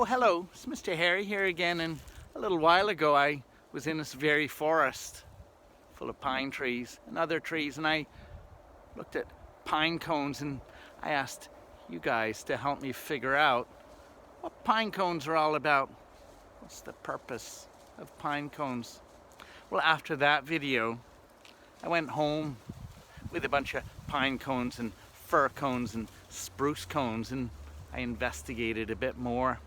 Oh, hello, it's Mr. Harry here again, and a little while ago I was in this very forest full of pine trees and other trees, and I looked at pine cones and I asked you guys to help me figure out what pine cones are all about. What's the purpose of pine cones? Well, after that video, I went home with a bunch of pine cones and fir cones and spruce cones, and I investigated a bit more.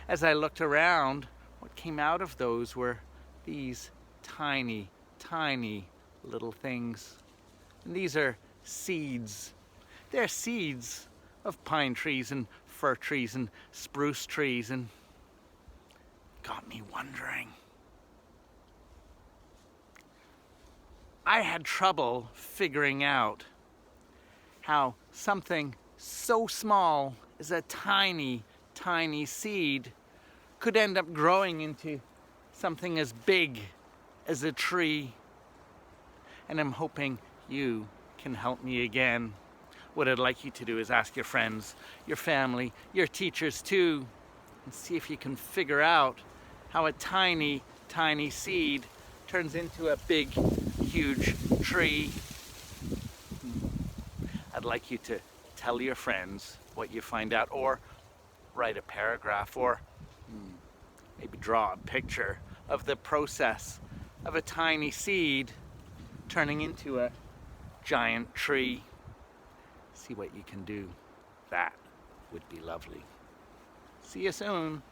As I looked around, what came out of those were these tiny, tiny little things. And these are seeds. They're seeds of pine trees and fir trees and spruce trees, and got me wondering. I had trouble figuring out how something so small as a tiny, tiny seed could end up growing into something as big as a tree. And I'm hoping you can help me again. What I'd like you to do is ask your friends, your family, your teachers too, and see if you can figure out how a tiny, tiny seed turns into a big, huge tree. I'd like you to tell your friends what you find out, or write a paragraph, or maybe draw a picture of the process of a tiny seed turning into a giant tree. See what you can do. That would be lovely. See you soon.